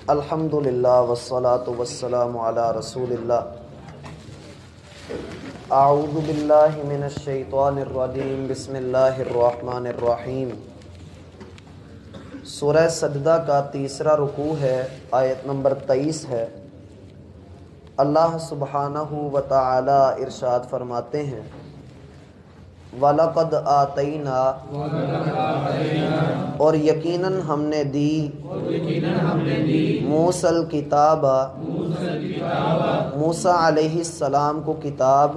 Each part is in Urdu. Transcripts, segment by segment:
الحمدللہ والصلاة والسلام علی رسول اللہ۔ اعوذ باللہ من الشیطان الرجیم، بسم اللہ الرحمن الرحیم۔ سورہ سجدہ کا تیسرا رکوع ہے، آیت نمبر 23 ہے۔ اللہ سبحانہ و تعالی ارشاد فرماتے ہیں، وَلَقَدْ آتَيْنَا، اور یقیناً ہم نے دی، موسیٰ الکتاب، موسیٰ علیہ السلام کو کتاب،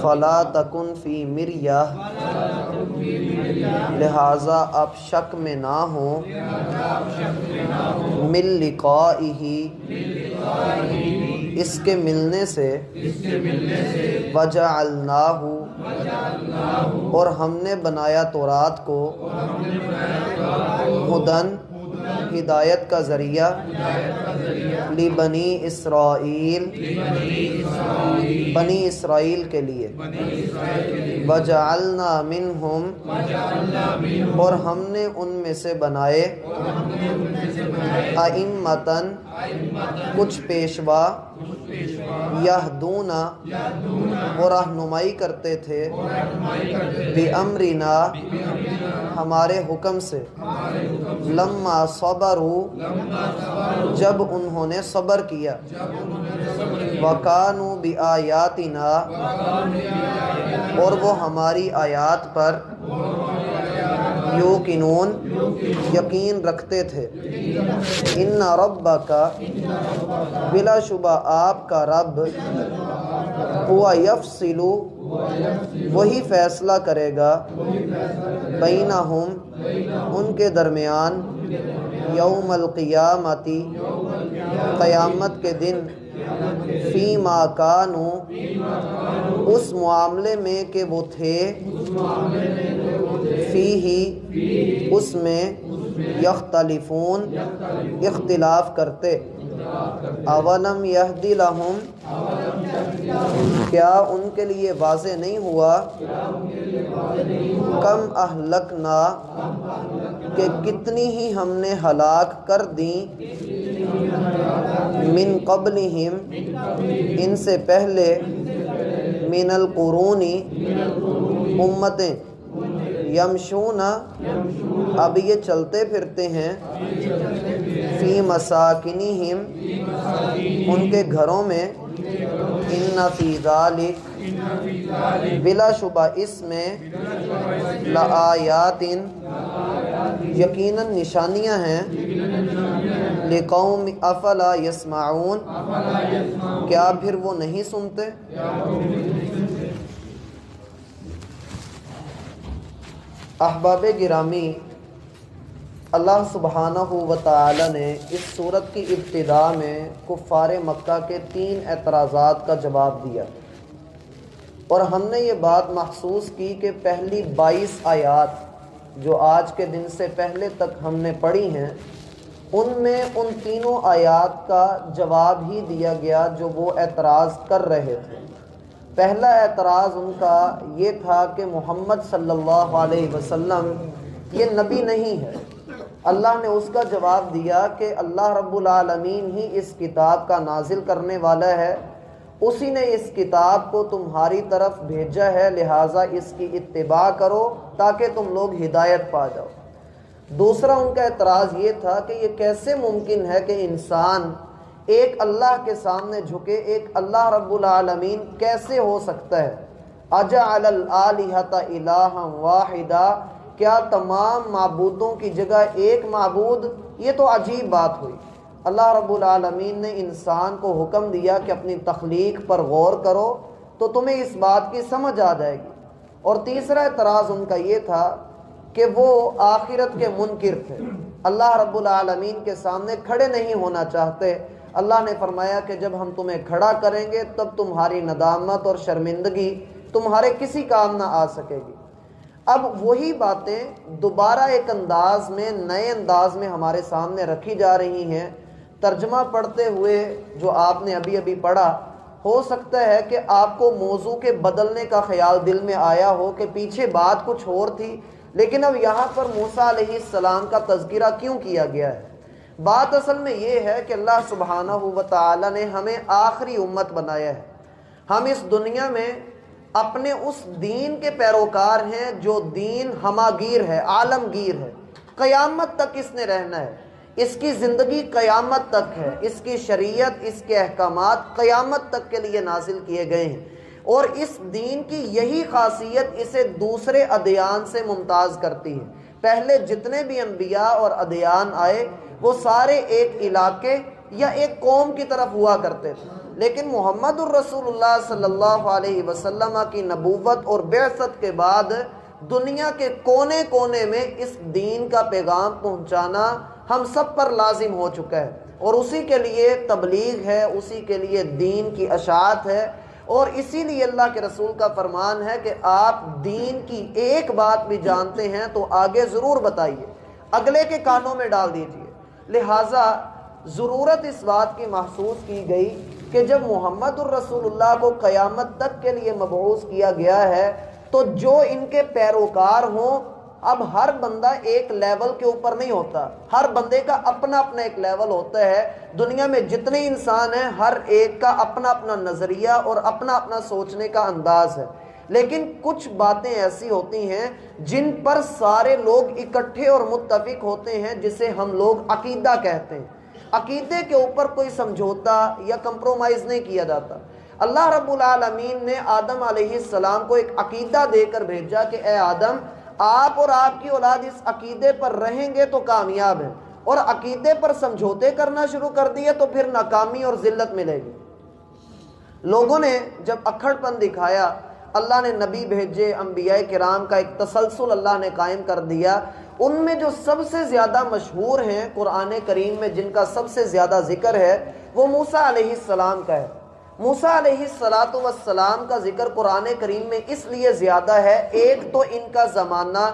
فَلَا تَكُنْ فِي مِرْيَةٍ، لہٰذا آپ شک میں نہ ہوں، مِن لِقَائِهِ، اس کے ملنے سے، وَجَعَلْنَاهُ، اور ہم نے بنایا تورات کو، ہدن، ہدایت کا ذریعہ، لبنی اسرائیل، بنی اسرائیل کے لیے، وَجَعَلْنَا مِنْهُمْ، اور ہم نے ان میں سے بنائے، أَئِمَّةً، کچھ پیشوا، یہدون، وہ رہنمائی کرتے تھے، بِأَمْرِنَا، ہمارے حکم سے، لَمَّا صَبَرُوا، جب انہوں نے صبر کیا، وَكَانُوا بِآيَاتِنَا، اور وہ ہماری آیات پر، یوقنون، یقین رکھتے تھے، ان ربک، بلا شبہ آپ کا رب، ہوا یفصل، وہی فیصلہ کرے گا، بینہم، ان کے درمیان، یوم القیامت، قیامت کے دن، فیما کانوا، اس معاملے میں کہ وہ تھے، فیہ، اس میں، یختلفون، اختلاف کرتے، اولم یہد لہم، کیا ان کے لیے واضح نہیں ہوا، کم اہلکنا، کہ کتنی ہی ہم نے ہلاک کر دیں، من قبلہم، ان سے پہلے، من القرون، امتیں، یمشون، اب یہ چلتے پھرتے ہیں، فی مساکنہم، ان کے گھروں میں، ان فی ذالک، بلا شبہ اس میں، لآیات، یقیناً نشانیاں ہیں، لقوم افلا یسمعون، کیا پھر وہ نہیں سنتے۔ احباب گرامی، اللہ سبحانہ و تعالی نے اس سورت کی ابتدا میں کفار مکہ کے 3 اعتراضات کا جواب دیا، اور ہم نے یہ بات محسوس کی کہ پہلی 22 آیات جو آج کے دن سے پہلے تک ہم نے پڑھی ہیں، ان میں ان تینوں آیات کا جواب ہی دیا گیا جو وہ اعتراض کر رہے تھے۔ پہلا اعتراض ان کا یہ تھا کہ محمد صلی اللہ علیہ وسلم یہ نبی نہیں ہے۔ اللہ نے اس کا جواب دیا کہ اللہ رب العالمین ہی اس کتاب کا نازل کرنے والا ہے، اسی نے اس کتاب کو تمہاری طرف بھیجا ہے، لہٰذا اس کی اتباع کرو تاکہ تم لوگ ہدایت پا جاؤ۔ دوسرا ان کا اعتراض یہ تھا کہ یہ کیسے ممکن ہے کہ انسان ایک اللہ کے سامنے جھکے، ایک اللہ رب العالمین کیسے ہو سکتا ہے، اجعل الآلہۃ الہا واحدا، کیا تمام معبودوں کی جگہ ایک معبود، یہ تو عجیب بات ہوئی۔ اللہ رب العالمین نے انسان کو حکم دیا کہ اپنی تخلیق پر غور کرو تو تمہیں اس بات کی سمجھ آ جائے گی۔ اور تیسرا اعتراض ان کا یہ تھا کہ وہ آخرت کے منکر تھے، اللہ رب العالمین کے سامنے کھڑے نہیں ہونا چاہتے۔ اللہ نے فرمایا کہ جب ہم تمہیں کھڑا کریں گے تب تمہاری ندامت اور شرمندگی تمہارے کسی کام نہ آ سکے گی۔ اب وہی باتیں دوبارہ ایک انداز میں، نئے انداز میں ہمارے سامنے رکھی جا رہی ہیں۔ ترجمہ پڑھتے ہوئے جو آپ نے ابھی پڑھا، ہو سکتا ہے کہ آپ کو موضوع کے بدلنے کا خیال دل میں آیا ہو کہ پیچھے بات کچھ اور تھی، لیکن اب یہاں پر موسیٰ علیہ السلام کا تذکرہ کیوں کیا گیا ہے؟ بات اصل میں یہ ہے کہ اللہ سبحانہ و تعالی نے ہمیں آخری امت بنایا ہے. ہم اس دنیا میں اپنے اس دین کے پیروکار ہیں جو دین ہماگیر ہے، عالمگیر ہے، قیامت تک اس نے رہنا ہے. اس کی زندگی قیامت تک ہے، اس کی شریعت، اس کے احکامات قیامت تک کے لیے نازل کیے گئے ہیں. اور اس دین کی یہی خاصیت اسے دوسرے ادیان سے ممتاز کرتی ہے. پہلے جتنے بھی انبیاء اور ادیان آئے وہ سارے ایک علاقے یا ایک قوم کی طرف ہوا کرتے تھے، لیکن محمد الرسول اللہ صلی اللہ علیہ وسلم کی نبوت اور بعثت کے بعد دنیا کے کونے کونے میں اس دین کا پیغام پہنچانا ہم سب پر لازم ہو چکا ہے. اور اسی کے لیے تبلیغ ہے، اسی کے لیے دین کی اشاعت ہے. اور اسی لیے اللہ کے رسول کا فرمان ہے کہ آپ دین کی ایک بات بھی جانتے ہیں تو آگے ضرور بتائیے، اگلے کے کانوں میں ڈال دیجیے. لہٰذا ضرورت اس بات کی محسوس کی گئی کہ جب محمد الرسول اللہ کو قیامت تک کے لیے مبعوث کیا گیا ہے تو جو ان کے پیروکار ہوں، اب ہر بندہ ایک لیول کے اوپر نہیں ہوتا، ہر بندے کا اپنا اپنا ایک لیول ہوتا ہے. دنیا میں جتنے انسان ہیں ہر ایک کا اپنا اپنا نظریہ اور اپنا اپنا سوچنے کا انداز ہے. لیکن کچھ باتیں ایسی ہوتی ہیں جن پر سارے لوگ اکٹھے اور متفق ہوتے ہیں، جسے ہم لوگ عقیدہ کہتے ہیں. عقیدے کے اوپر کوئی سمجھوتا یا کمپرومائز نہیں کیا جاتا. اللہ رب العالمین نے آدم علیہ السلام کو ایک عقیدہ دے کر بھیجا کہ اے آدم، آپ اور آپ کی اولاد اس عقیدے پر رہیں گے تو کامیاب ہیں، اور عقیدے پر سمجھوتے کرنا شروع کر دیے تو پھر ناکامی اور ذلت ملے گی. لوگوں نے جب اکھڑ پن دکھایا، اللہ نے نبی بھیجے، انبیاء کرام کا ایک تسلسل اللہ نے قائم کر دیا. ان میں جو سب سے زیادہ مشہور ہیں قرآن کریم میں، جن کا سب سے زیادہ ذکر ہے، وہ موسیٰ علیہ السلام کا ہے. موسیٰ علیہ السلام کا ذکر قرآن کریم میں اس لیے زیادہ ہے، ایک تو ان کا زمانہ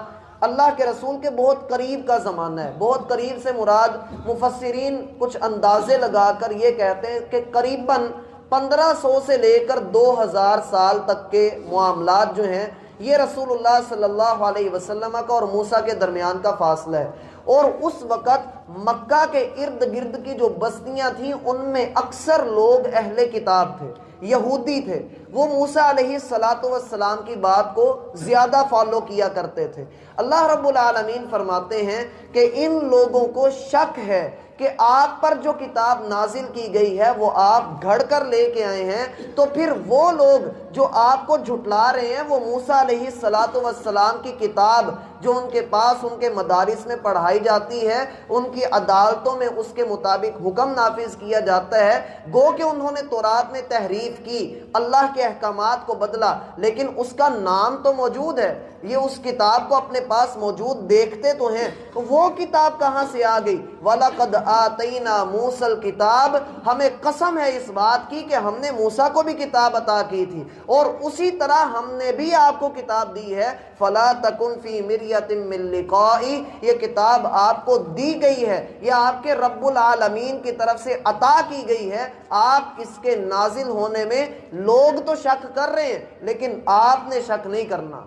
اللہ کے رسول کے بہت قریب کا زمانہ ہے. بہت قریب سے مراد مفسرین کچھ اندازے لگا کر یہ کہتے ہیں کہ قریباً 1500 سے لے کر 2000 سال تک کے معاملات جو ہیں یہ رسول اللہ صلی اللہ علیہ وسلم کا اور موسیٰ کے درمیان کا فاصلہ ہے. اور اس وقت مکہ کے ارد گرد کی جو بستیاں تھیں ان میں اکثر لوگ اہل کتاب تھے، یہودی تھے. وہ موسیٰ علیہ السلام کی بات کو زیادہ فالو کیا کرتے تھے. اللہ رب العالمین فرماتے ہیں کہ ان لوگوں کو شک ہے کہ آپ پر جو کتاب نازل کی گئی ہے وہ آپ گھڑ کر لے کے آئے ہیں، تو پھر وہ لوگ جو آپ کو جھٹلا رہے ہیں وہ موسیٰ علیہ السلام کی کتاب جو ان کے پاس ان کے مدارس میں پڑھائی جاتی ہے، ان کی عدالتوں میں اس کے مطابق حکم نافذ کیا جاتا ہے. گو کہ انہوں نے تورات میں تحریف کی، اللہ کے احکامات کو بدلا، لیکن اس کا نام تو موجود ہے. یہ اس کتاب کو اپنے پاس موجود دیکھتے تو ہیں، وہ کتاب کہاں سے آ گئی؟ وَلَقَدْ آتَيْنَا مُوسَى الْكِتَابَ، ہمیں قسم ہے اس بات کی کہ ہم نے موسیٰ کو بھی کتاب عطا کی تھی، اور اسی طرح ہم نے بھی آپ کو کتاب دی ہے. فَلَا تَكُنْ فِي مِرْيَةٍ مِّن لِقَائِهِ، یہ کتاب آپ کو دی گئی ہے، یہ آپ کے رب العالمین کی طرف سے عطا کی گئی ہے. آپ اس کے نازل ہونے میں لوگ تو شک کر رہے ہیں لیکن آپ نے شک نہیں کرنا.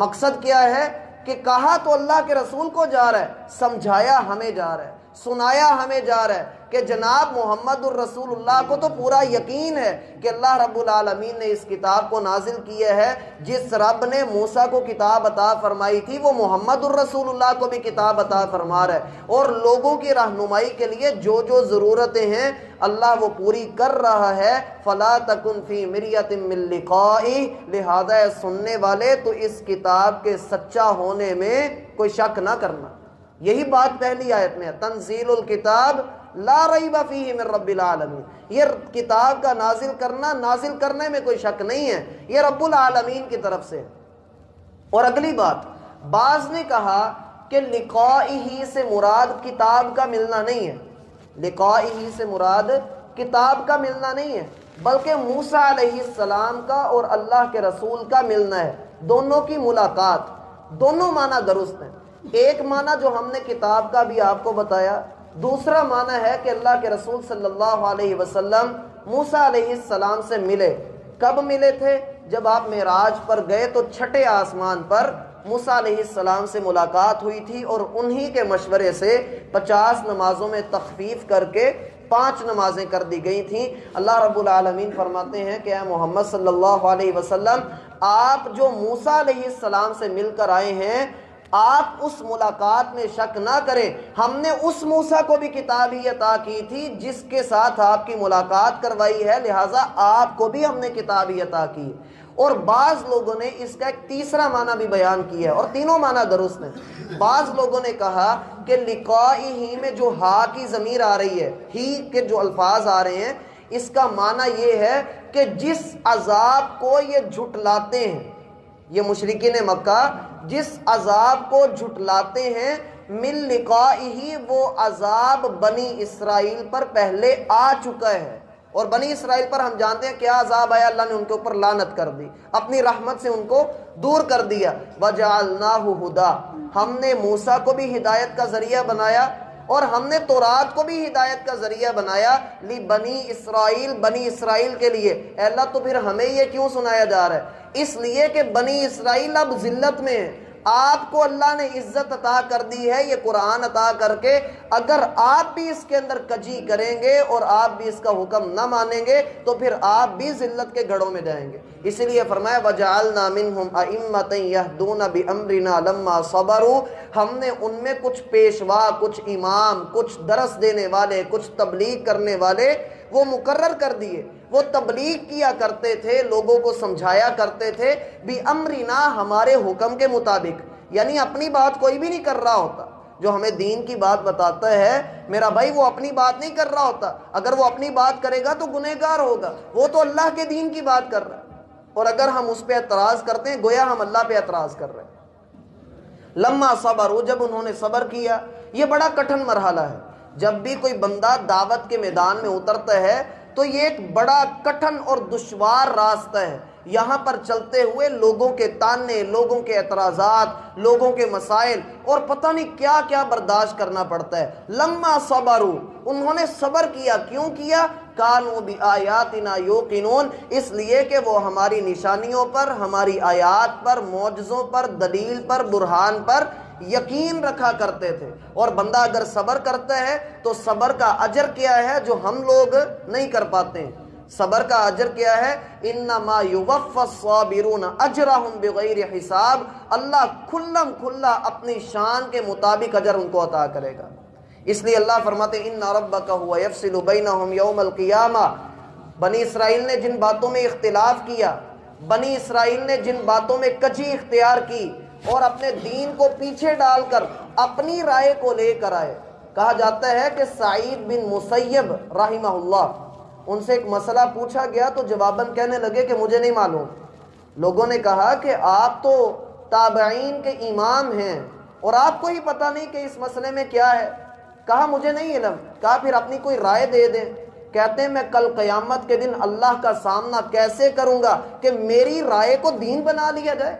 مقصد کیا ہے کہ کہا تو اللہ کے رسول کو جا رہا ہے، سمجھایا ہمیں جا رہا ہے، سنایا ہمیں جا رہا ہے کہ جناب محمد الرسول اللہ کو تو پورا یقین ہے کہ اللہ رب العالمین نے اس کتاب کو نازل کیا ہے. جس رب نے موسیٰ کو کتاب عطا فرمائی تھی وہ محمد الرسول اللہ کو بھی کتاب عطا فرما رہا ہے، اور لوگوں کی رہنمائی کے لیے جو جو ضرورتیں ہیں اللہ وہ پوری کر رہا ہے. فَلَا تَكُنْ فِي مِرْيَةٍ مِّن لِقَائِهِ، لہذا سننے والے تو اس کتاب کے سچا ہونے میں کوئی شک نہ کرنا. یہی بات پہلی آیت میں ہے، تنزیل الکتاب لا ریب فیہ من رب العالمین. یہ کتاب کا نازل کرنے میں کوئی شک نہیں ہے، یہ رب العالمین کی طرف سے. اور اگلی بات، بعض نے کہا کہ لقائہ سے مراد کتاب کا ملنا نہیں ہے. لقائہ سے مراد کتاب کا ملنا نہیں ہے، بلکہ موسیٰ علیہ السلام کا اور اللہ کے رسول کا ملنا ہے. دونوں کی ملاقات، دونوں معنی درست ہیں. ایک معنی جو ہم نے کتاب کا بھی آپ کو بتایا، دوسرا معنی ہے کہ اللہ کے رسول صلی اللہ علیہ وسلم موسیٰ علیہ السلام سے ملے. کب ملے تھے؟ جب آپ معراج پر گئے تو چھٹے آسمان پر موسیٰ علیہ السلام سے ملاقات ہوئی تھی اور انہی کے مشورے سے 50 نمازوں میں تخفیف کر کے 5 نمازیں کر دی گئی تھیں۔ اللہ رب العالمین فرماتے ہیں کہ اے محمد صلی اللہ علیہ وسلم، آپ جو موسیٰ علیہ السلام سے مل کر آئے ہیں، آپ اس ملاقات میں شک نہ کریں، ہم نے اس موسیٰ کو بھی کتاب ہی عطا کی تھی جس کے ساتھ آپ کی ملاقات کروائی ہے، لہٰذا آپ کو بھی ہم نے کتاب ہی عطا کی۔ اور بعض لوگوں نے اس کا ایک تیسرا معنی بھی بیان کیا ہے، اور تینوں معنی درست ہیں۔ بعض لوگوں نے کہا کہ لقائی ہی میں جو ہا کی ضمیر آ رہی ہے، ہی کے جو الفاظ آ رہے ہیں، اس کا معنی یہ ہے کہ جس عذاب کو یہ جھٹلاتے ہیں، یہ مشرکین مکہ جس عذاب کو جھٹلاتے ہیں، من لقائہ، وہ عذاب بنی اسرائیل پر پہلے آ چکا ہے۔ اور بنی اسرائیل پر ہم جانتے ہیں کیا عذاب آیا، اللہ نے ان کے اوپر لعنت کر دی، اپنی رحمت سے ان کو دور کر دیا۔ وَجَعَلْنَاهُ هُدًى، ہم نے موسیٰ کو بھی ہدایت کا ذریعہ بنایا اور ہم نے تورات کو بھی ہدایت کا ذریعہ بنایا، لِبَنِي اسرائیل، بنی اسرائیل کے لیے۔ اے اللہ تو پھر ہمیں یہ کیوں سنایا جا رہا ہے؟ اس لیے کہ بنی اسرائیل اب ذلت میں ہے، آپ کو اللہ نے عزت عطا کر دی ہے یہ قرآن عطا کر کے، اگر آپ بھی اس کے اندر کجی کریں گے اور آپ بھی اس کا حکم نہ مانیں گے تو پھر آپ بھی ذلت کے گڑھوں میں جائیں گے۔ اس لیے فرمایا وَجَعَلْنَا مِنْهُمْ أَئِمَّةً يَهْدُونَ بِأَمْرِنَا لَمَّا صَبَرُوا، ہم نے ان میں کچھ پیشوا، کچھ امام، کچھ درس دینے والے، کچھ تبلیغ کرنے والے وہ مقرر کر دیے۔ وہ تبلیغ کیا کرتے تھے، لوگوں کو سمجھایا کرتے تھے، بِأَمْرِنَا، ہمارے حکم کے مطابق، یعنی اپنی بات کوئی بھی نہیں کر رہا ہوتا۔ جو ہمیں دین کی بات بتاتا ہے میرا بھائی، وہ اپنی بات نہیں کر رہا ہوتا، اگر وہ اپنی بات کرے گا تو گنہگار ہوگا، وہ تو اللہ کے دین کی بات کر رہا ہے، اور اگر ہم اس پہ اعتراض کرتے ہیں گویا ہم اللہ پہ اعتراض کر رہے ہیں۔ لما صبروا، جب انہوں نے صبر کیا، یہ بڑا کٹھن مرحلہ ہے۔ جب بھی کوئی بندہ دعوت کے میدان میں اترتا ہے تو یہ ایک بڑا کٹھن اور دشوار راستہ ہے۔ یہاں پر چلتے ہوئے لوگوں کے تانے، لوگوں کے اعتراضات، لوگوں کے مسائل اور پتہ نہیں کیا کیا برداشت کرنا پڑتا ہے۔ لما صبروا، انہوں نے صبر کیا، کیوں کیا؟ کانوا بآیاتنا یوقنون، اس لیے کہ وہ ہماری نشانیوں پر، ہماری آیات پر، معجزوں پر، دلیل پر، برہان پر یقین رکھا کرتے تھے۔ اور بندہ اگر صبر کرتا ہے تو صبر کا اجر کیا ہے جو ہم لوگ نہیں کر پاتے ہیں؟ صبر کا اجر کیا ہے؟ انما یوفی الصابرون اجرہم بغیر حساب، اللہ کھلم کھلا اپنی شان کے مطابق اجر ان کو عطا کرے گا۔ اس لیے اللہ فرماتے ہیں ان ربک هو یفصل بینہم یوم القیامہ، بنی اسرائیل نے جن باتوں میں اختلاف کیا، بنی اسرائیل نے جن باتوں میں کجی اختیار کی اور اپنے دین کو پیچھے ڈال کر اپنی رائے کو لے کر آئے۔ کہا جاتا ہے کہ سعید بن مسیب رحمہ اللہ، ان سے ایک مسئلہ پوچھا گیا تو جواباً کہنے لگے کہ مجھے نہیں معلوم۔ لوگوں نے کہا کہ آپ تو تابعین کے امام ہیں اور آپ کو ہی پتہ نہیں کہ اس مسئلے میں کیا ہے۔ کہا مجھے نہیں علم۔ کہا پھر اپنی کوئی رائے دے دیں۔ کہتے ہیں میں کل قیامت کے دن اللہ کا سامنا کیسے کروں گا کہ میری رائے کو دین بنا لیا جائے؟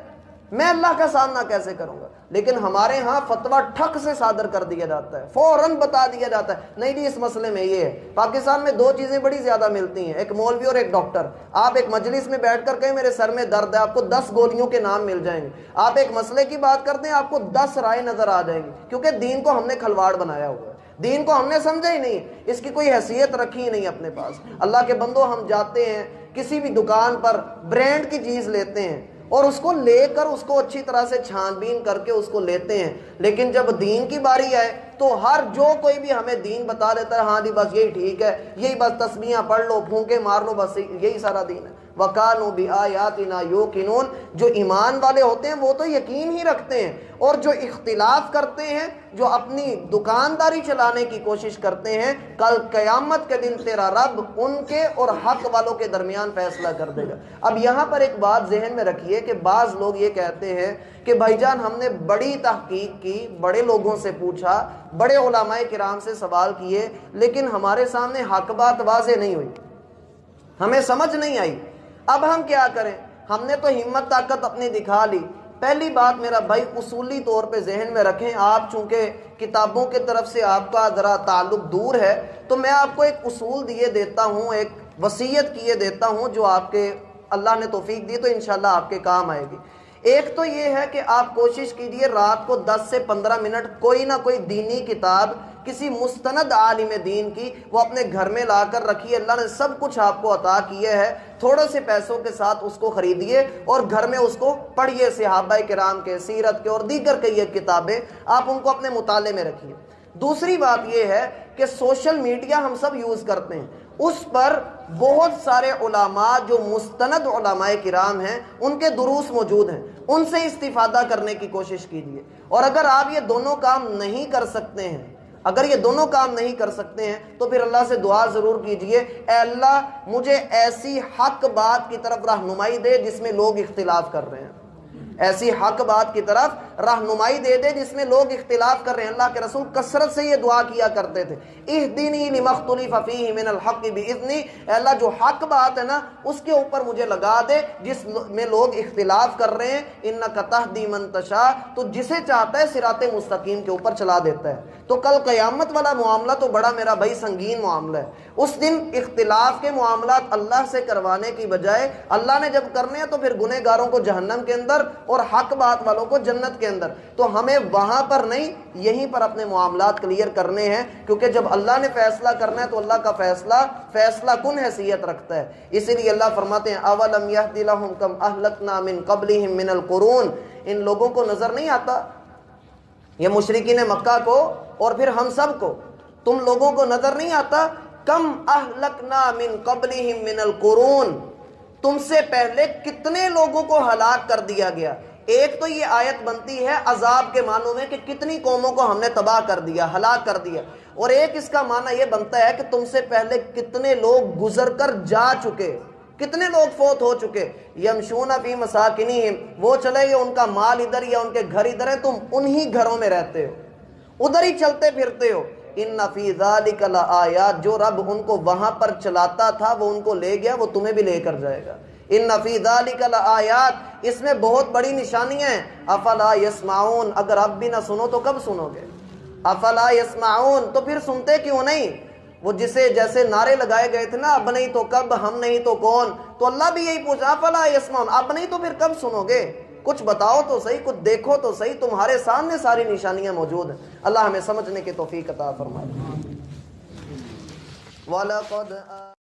میں اللہ کا سامنا کیسے کروں گا؟ لیکن ہمارے ہاں فتویٰ ٹھک سے صادر کر دیا جاتا ہے، فوراً بتا دیا جاتا ہے نہیں جی اس مسئلے میں یہ ہے۔ پاکستان میں دو چیزیں بڑی زیادہ ملتی ہیں، ایک مولوی اور ایک ڈاکٹر۔ آپ ایک مجلس میں بیٹھ کر کہیں میرے سر میں درد ہے، آپ کو 10 گولیوں کے نام مل جائیں گے۔ آپ ایک مسئلے کی بات کرتے ہیں، آپ کو 10 رائے نظر آ جائیں گی، کیونکہ دین کو ہم نے کھلواڑ بنایا ہوا ہے، دین کو ہم نے سمجھا ہی نہیں، اس کی کوئی حیثیت رکھی ہی نہیں اپنے پاس۔ اللہ کے بندو، ہم جاتے ہیں کسی بھی دکان پر، برانڈ کی چیز لیتے ہیں اور اس کو لے کر اس کو اچھی طرح سے چھان بین کر کے اس کو لیتے ہیں، لیکن جب دین کی باری آئے تو ہر جو کوئی بھی ہمیں دین بتا دیتا ہے ہاں جی بس یہی ٹھیک ہے، یہی بس تسبیحاں پڑھ لو، پھونکے مار لو، بس یہی سارا دین ہے۔ وَقَانُوا بِآيَاتِنَا يُوقِنُونَ، جو ایمان والے ہوتے ہیں وہ تو یقین ہی رکھتے ہیں، اور جو اختلاف کرتے ہیں، جو اپنی دکانداری چلانے کی کوشش کرتے ہیں، کل قیامت کے دن تیرا رب ان کے اور حق والوں کے درمیان فیصلہ کر دے گا۔ اب یہاں پر ایک بات ذہن میں رکھیے کہ بعض لوگ یہ کہتے ہیں کہ بھائی جان ہم نے بڑی تحقیق کی، بڑے لوگوں سے پوچھا، بڑے علماء کرام سے سوال کیے، لیکن ہمارے سامنے حق بات واضح نہیں ہوئی، ہمیں سمجھ نہیں آئی، اب ہم کیا کریں؟ ہم نے تو ہمت طاقت اپنی دکھا لی۔ پہلی بات میرا بھائی اصولی طور پہ ذہن میں رکھیں، آپ چونکہ کتابوں کے طرف سے آپ کا ذرا تعلق دور ہے تو میں آپ کو ایک اصول دیے دیتا ہوں، ایک وصیت کیے دیتا ہوں جو آپ کے اللہ نے توفیق دی تو انشاءاللہ آپ کے کام آئے گی۔ ایک تو یہ ہے کہ آپ کوشش کیجئے رات کو 10 سے 15 منٹ کوئی نہ کوئی دینی کتاب کسی مستند عالم دین کی وہ اپنے گھر میں لا کر رکھیے. اللہ نے سب کچھ آپ کو عطا کیا ہے, تھوڑے سے پیسوں کے ساتھ اس کو خریدیے اور گھر میں اس کو پڑھیے. صحابہ کرام کے, سیرت کے اور دیگر کئی کتابیں آپ ان کو اپنے مطالعے میں رکھیے. دوسری بات یہ ہے کہ سوشل میڈیا ہم سب یوز کرتے ہیں, اس پر بہت سارے علماء جو مستند علماء کرام ہیں ان کے دروس موجود ہیں, ان سے استفادہ کرنے کی کوشش کیجیے. اور اگر آپ یہ دونوں کام نہیں کر سکتے ہیں, اگر یہ دونوں کام نہیں کر سکتے ہیں تو پھر اللہ سے دعا ضرور کیجئے, اے اللہ مجھے ایسی حق بات کی طرف رہنمائی دے جس میں لوگ اختلاف کر رہے ہیں, ایسی حق بات کی طرف رہنمائی دے دے جس میں لوگ اختلاف کر رہے ہیں. اللہ کے رسول کثرت سے یہ دعا کیا کرتے تھے, اہدنی لما اختلف فیہ من الحق باذنی, اے اللہ جو حق بات ہے نا اس کے اوپر مجھے لگا دے جس میں لوگ اختلاف کر رہے ہیں. انک تہدی من تشاء, تو جسے چاہتا ہے صراط مستقیم کے اوپر چلا دیتا ہے. تو کل قیامت والا معاملہ تو بڑا میرا بھائی سنگین معاملہ ہے. اس دن اختلاف کے معاملات اللہ سے کروانے کی بجائے اللہ نے جب کرنے ہیں تو پھر گنہگاروں کو جہنم کے اندر اور حق بات والوں کو جنت کے اندر. تو ہمیں وہاں پر نہیں, یہیں پر اپنے معاملات کلیئر کرنے ہیں, کیونکہ جب اللہ نے فیصلہ کرنا ہے تو اللہ کا فیصلہ کن حیثیت رکھتا ہے. اسی لیے اللہ فرماتے ہیں اولم یہدی لہم کم اہلکنا من قبلہم من القرون, ان لوگوں کو نظر نہیں آتا, یہ مشرکین مکہ کو اور پھر ہم سب کو, تم لوگوں کو نظر نہیں آتا کم اہلکنا من قبلہم من القرون, تم سے پہلے کتنے لوگوں کو ہلاک کر دیا گیا. ایک تو یہ آیت بنتی ہے عذاب کے معنوں میں کہ کتنی قوموں کو ہم نے تباہ کر دیا, ہلاک کر دیا, اور ایک اس کا معنی یہ بنتا ہے کہ تم سے پہلے کتنے لوگ گزر کر جا چکے, کتنے لوگ فوت ہو چکے. یمشون فی مساکنہم, وہ چلے گئے, ان کا مال ادھر یا ان کے گھر ادھر ہے, تم انہی گھروں میں رہتے ہو, ادھر ہی چلتے پھرتے ہو. ان فی ذالک لآیات, جو رب ان کو وہاں پر چلاتا تھا وہ ان کو لے گیا, وہ تمہیں بھی لے کر جائے گا. ان فی ذالک لآیات, اس میں بہت بڑی نشانیاں ہیں. افلا یسمعون, اگر اب بھی نہ سنو تو کب سنو گے. افلا یسمعون, تو پھر سنتے کیوں نہیں. وہ جسے جیسے نعرے لگائے گئے تھے نا, اب نہیں تو کب, ہم نہیں تو کون, تو اللہ بھی یہی پوچھا افلا یسمعون, اب نہیں تو پھر کب سنو گے. کچھ بتاؤ تو صحیح, کچھ دیکھو تو صحیح, تمہارے سامنے ساری نشانیاں موجود ہیں. اللہ ہمیں سمجھنے کی توفیق عطا فرمائے. وَلَقَدْ